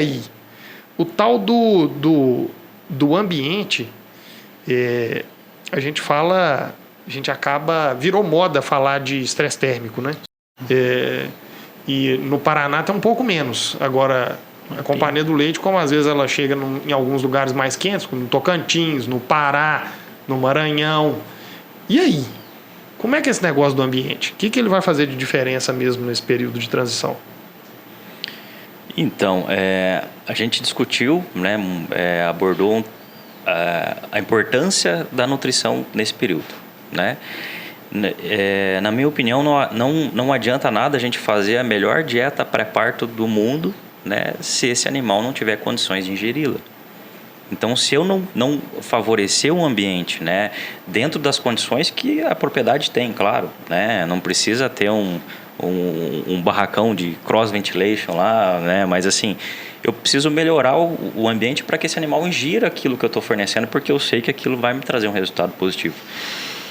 aí, o tal do ambiente, a gente virou moda falar de estresse térmico, né? E no Paraná tem um pouco menos. Agora, a Companhia do Leite, como às vezes ela chega em alguns lugares mais quentes, como no Tocantins, no Pará, no Maranhão. E aí? Como é que é esse negócio do ambiente? O que ele vai fazer de diferença mesmo nesse período de transição? Então, a gente discutiu, né, abordou a importância da nutrição nesse período, né? Na minha opinião, não adianta nada a gente fazer a melhor dieta pré-parto do mundo, né, se esse animal não tiver condições de ingeri-la. Então, se eu não favorecer o ambiente, né, dentro das condições que a propriedade tem, claro, né, não precisa ter um barracão de cross ventilation lá, né, mas assim, eu preciso melhorar o ambiente para que esse animal ingira aquilo que eu estou fornecendo, porque eu sei que aquilo vai me trazer um resultado positivo.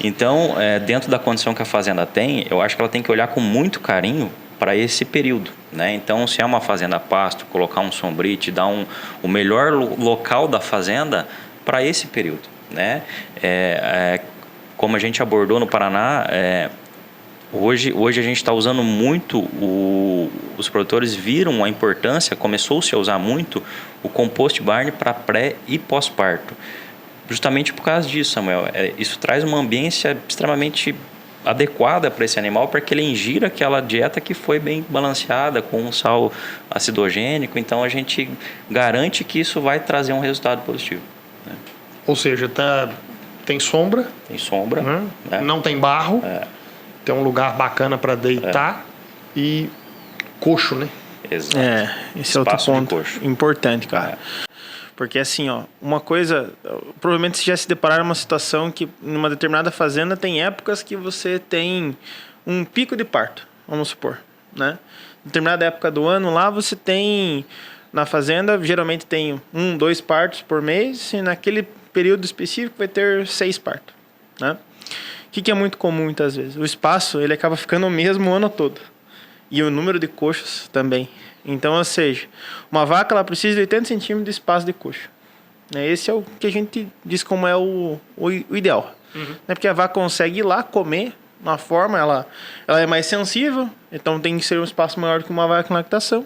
Então, dentro da condição que a fazenda tem, eu acho que ela tem que olhar com muito carinho para esse período, né? Então, se é uma fazenda a pasto, colocar um sombrite, dar o melhor local da fazenda para esse período, né? Como a gente abordou no Paraná, hoje a gente está usando muito, os produtores viram a importância, começou-se a usar muito o compost barn para pré e pós-parto. Justamente por causa disso, Samuel. Isso traz uma ambiência extremamente adequada para esse animal, para que ele ingira aquela dieta que foi bem balanceada, com um sal acidogênico. Então, a gente garante que isso vai trazer um resultado positivo, né? Ou seja, tem sombra. Tem sombra. Né? Não tem barro. Tem um lugar bacana para deitar. E coxo, né? Exato. Esse é outro ponto importante, cara. Porque assim, uma coisa, provavelmente você já se depararam uma situação que numa determinada fazenda tem épocas que você tem um pico de parto, vamos supor, né? Determinada época do ano lá você tem, na fazenda, geralmente tem 2 partos por mês e naquele período específico vai ter 6 partos, né? O que é muito comum muitas vezes? O espaço, ele acaba ficando o mesmo o ano todo. E o número de coxos também. Então, ou seja, uma vaca ela precisa de 80 centímetros de espaço de coxo. Esse é o que a gente diz como é o ideal. Porque a vaca consegue ir lá comer, uma forma, ela é mais sensível, então tem que ser um espaço maior do que uma vaca em lactação.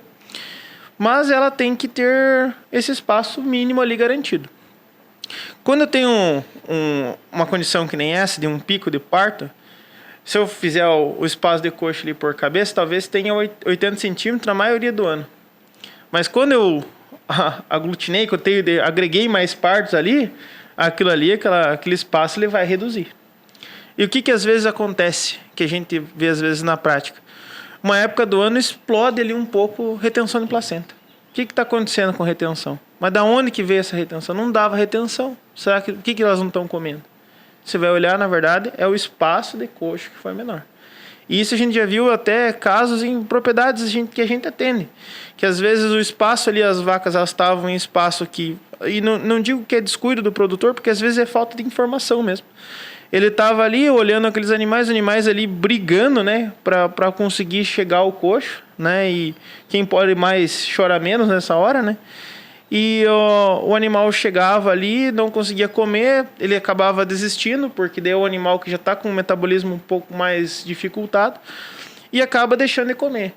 Mas ela tem que ter esse espaço mínimo ali garantido. Quando eu tenho uma condição que nem essa, de um pico de parto, se eu fizer o espaço de coxo ali por cabeça, talvez tenha 80 centímetros na maioria do ano. Mas quando eu aglutinei, que agreguei mais partos ali, aquele espaço ele vai reduzir. E o que às vezes acontece, que a gente vê às vezes na prática? Uma época do ano explode ali um pouco retenção de placenta. O que está acontecendo com retenção? Mas da onde que veio essa retenção? Não dava retenção. Será que o que elas não estão comendo? Você vai olhar, na verdade, é o espaço de coxo que foi menor. E isso a gente já viu até casos em propriedades que a gente atende. Que às vezes o espaço ali, as vacas elas estavam em espaço que... E não digo que é descuido do produtor, porque às vezes é falta de informação mesmo. Ele estava ali olhando aqueles animais ali brigando, né? Para conseguir chegar ao coxo, né? E quem pode mais chora menos nessa hora, né? E o animal chegava ali, não conseguia comer, ele acabava desistindo, porque daí é o animal que já está com um metabolismo um pouco mais dificultado e acaba deixando de comer.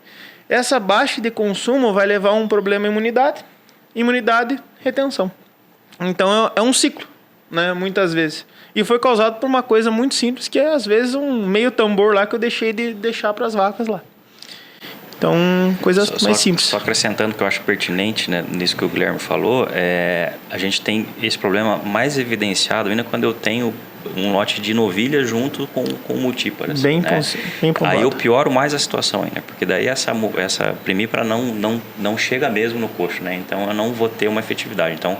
Essa baixa de consumo vai levar a um problema imunidade, retenção. Então é um ciclo, né, muitas vezes. E foi causado por uma coisa muito simples, que é às vezes um meio tambor lá que eu deixei de deixar para as vacas lá. Então, coisas mais simples. Só acrescentando que eu acho pertinente, né, nisso que o Guilherme falou, a gente tem esse problema mais evidenciado ainda quando eu tenho um lote de novilha junto com multíparas. Bem pontuado. Aí eu pioro mais a situação ainda, porque daí essa primípara não chega mesmo no coxo, né? Então eu não vou ter uma efetividade. Então,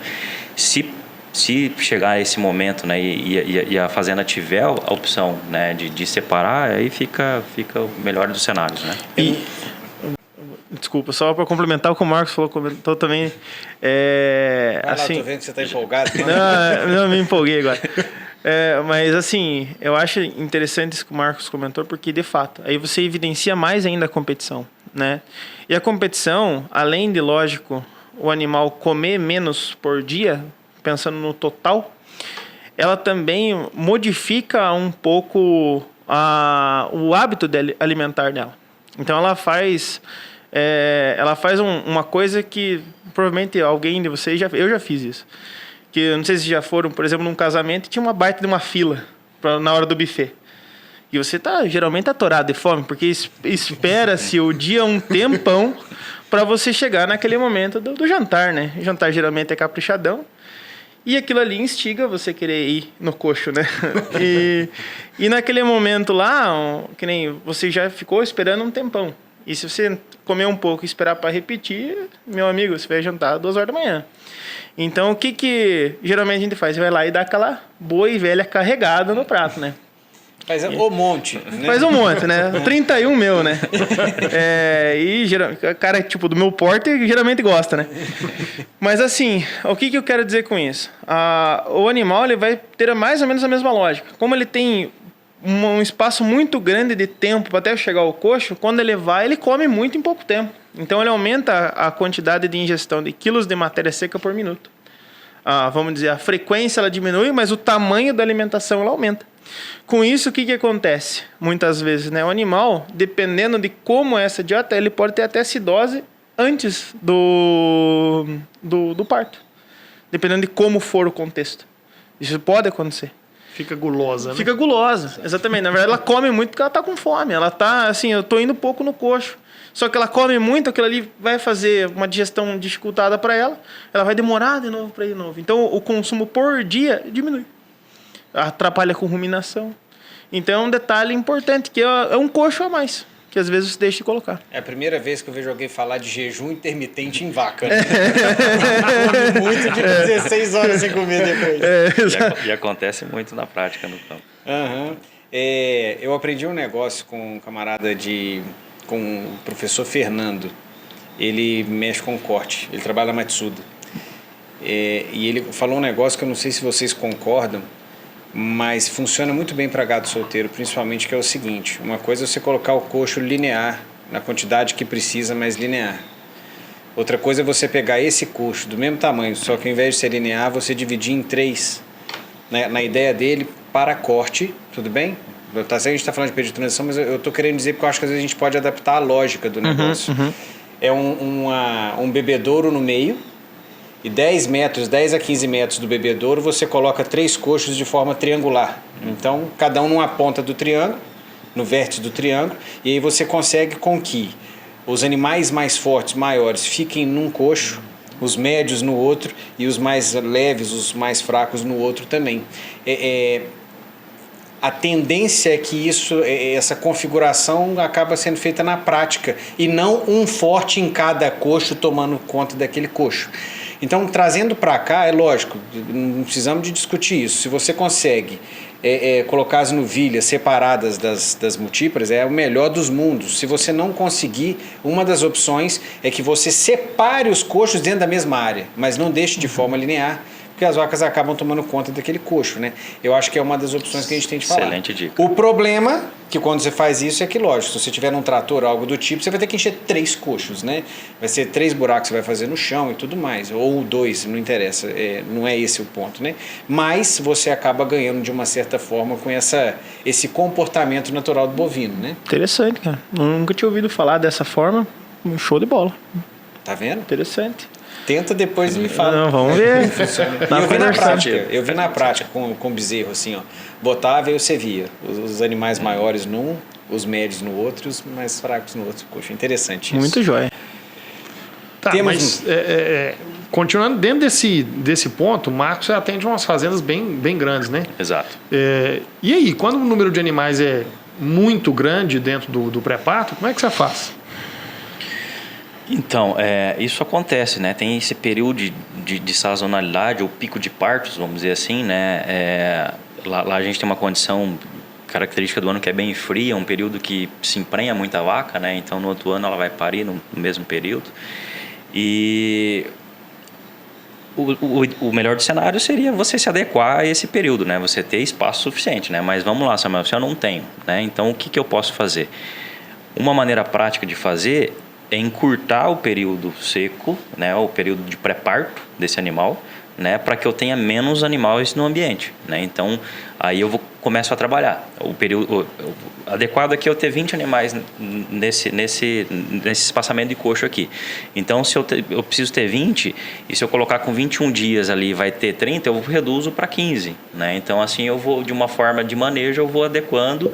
se chegar a esse momento, né, e a fazenda tiver a opção, né, de separar, aí fica o melhor dos cenários, né? Desculpa, só para complementar o que o Marcos falou, comentou também. Assim, tô vendo que você está empolgado. Não, me empolguei agora. Mas assim, eu acho interessante isso que o Marcos comentou, porque de fato, aí você evidencia mais ainda a competição, né? E a competição, além de, lógico, o animal comer menos por dia, pensando no total, ela também modifica um pouco o hábito alimentar dela. Então ela faz uma coisa que provavelmente alguém de vocês eu já fiz isso. Que eu não sei se já foram, por exemplo, num casamento e tinha uma baita de uma fila na hora do buffet. E você geralmente atorado de fome, porque espera-se o dia um tempão para você chegar naquele momento do jantar, né? O jantar geralmente é caprichadão. E aquilo ali instiga você querer ir no coxo, né? E naquele momento lá, que nem você já ficou esperando um tempão. E se você comer um pouco e esperar para repetir, meu amigo, você vai jantar às 2 horas da manhã. Então, o que geralmente a gente faz? Você vai lá e dá aquela boa e velha carregada no prato, né? Faz um monte, né? Faz um monte, né? 31 meu, né? Cara, tipo, do meu porte, geralmente gosta, né? Mas assim, o que eu quero dizer com isso? O animal, ele vai ter mais ou menos a mesma lógica. Como ele tem um espaço muito grande de tempo até chegar ao coxo, quando ele vai, ele come muito em pouco tempo. Então, ele aumenta a quantidade de ingestão de quilos de matéria seca por minuto. Vamos dizer, a frequência ela diminui, mas o tamanho da alimentação ela aumenta. Com isso, o que acontece? Muitas vezes, né? O animal, dependendo de como é essa dieta, ele pode ter até acidose antes do parto. Dependendo de como for o contexto. Isso pode acontecer. Fica gulosa, né? Fica gulosa, exatamente. Na verdade, ela come muito porque ela tá com fome. Ela tá, assim, eu tô indo pouco no coxo. Só que ela come muito, aquilo ali vai fazer uma digestão dificultada para ela. Ela vai demorar de novo para ir de novo. Então, o consumo por dia diminui. Atrapalha com ruminação. Então é um detalhe importante, que é um coxo a mais, que às vezes você deixa de colocar. É a primeira vez que eu vejo alguém falar de jejum intermitente em vaca. Né? Come muito de 16 horas sem comer depois. E acontece muito na prática no campo. Uhum. Eu aprendi um negócio com um camarada com o professor Fernando. Ele mexe com corte, ele trabalha na Matsuda. E ele falou um negócio que eu não sei se vocês concordam, mas funciona muito bem para gado solteiro, principalmente, que é o seguinte: uma coisa é você colocar o coxo linear, na quantidade que precisa, mas linear. Outra coisa é você pegar esse coxo do mesmo tamanho, só que ao invés de ser linear, você dividir em 3, né, na ideia dele, para corte, tudo bem? A gente está falando de período de transição, mas eu estou querendo dizer porque eu acho que às vezes a gente pode adaptar a lógica do negócio. É um bebedouro no meio, e 10 a 15 metros do bebedouro você coloca 3 coxos de forma triangular. Então, cada um numa ponta do triângulo, no vértice do triângulo, e aí você consegue com que os animais mais fortes, maiores, fiquem num coxo, os médios no outro e os mais leves, os mais fracos no outro também. A tendência é que essa configuração acaba sendo feita na prática e não um forte em cada coxo tomando conta daquele coxo. Então, trazendo para cá, é lógico, não precisamos de discutir isso. Se você consegue colocar as novilhas separadas das multíparas, é o melhor dos mundos. Se você não conseguir, uma das opções é que você separe os coxos dentro da mesma área, mas não deixe de forma linear, porque as vacas acabam tomando conta daquele coxo, né? Eu acho que é uma das opções que a gente tem de falar. Excelente dica. O problema que quando você faz isso é que, lógico, se você tiver num trator ou algo do tipo, você vai ter que encher 3 coxos, né? Vai ser 3 buracos que você vai fazer no chão e tudo mais, ou 2, não interessa, não é esse o ponto, né? Mas você acaba ganhando de uma certa forma com esse comportamento natural do bovino, né? Interessante, cara. Nunca tinha ouvido falar dessa forma. Show de bola. Tá vendo? Interessante. Tenta depois e me fala. Não, vamos ver. Eu vi na prática com bezerro, assim, ó. Botava e você via os animais maiores num, os médios no outro e os mais fracos no outro. Poxa, interessante isso. Muito jóia. Tá, mas continuando dentro desse ponto, o Marcos atende umas fazendas bem grandes, né? Exato. E aí, quando o número de animais é muito grande dentro do pré-parto, como é que você faz? Então, isso acontece, né? Tem esse período de sazonalidade, ou pico de partos, vamos dizer assim, né? Lá a gente tem uma condição característica do ano que é bem fria, um período que se emprenha muita vaca, né? Então, no outro ano ela vai parir no mesmo período. E o melhor do cenário seria você se adequar a esse período, né? Você ter espaço suficiente, né? Mas vamos lá, Samuel, se eu não tenho, né? Então, o que eu posso fazer? Uma maneira prática de fazer encurtar o período seco, né, o período de pré-parto desse animal, né, para que eu tenha menos animais no ambiente, né? Então, aí eu começo a trabalhar. O período adequado aqui é eu ter 20 animais nesse espaçamento de coxo aqui. Então, se eu preciso ter 20, e se eu colocar com 21 dias ali vai ter 30, eu reduzo para 15, né? Então, assim, eu vou, de uma forma de manejo, eu vou adequando.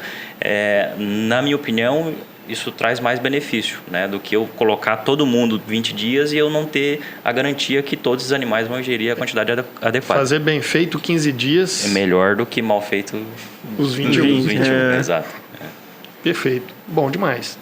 Na minha opinião, isso traz mais benefício, né, do que eu colocar todo mundo 20 dias e eu não ter a garantia que todos os animais vão ingerir a quantidade adequada. Fazer bem feito 15 dias... É melhor do que mal feito os 21. Exato. Perfeito. Bom demais.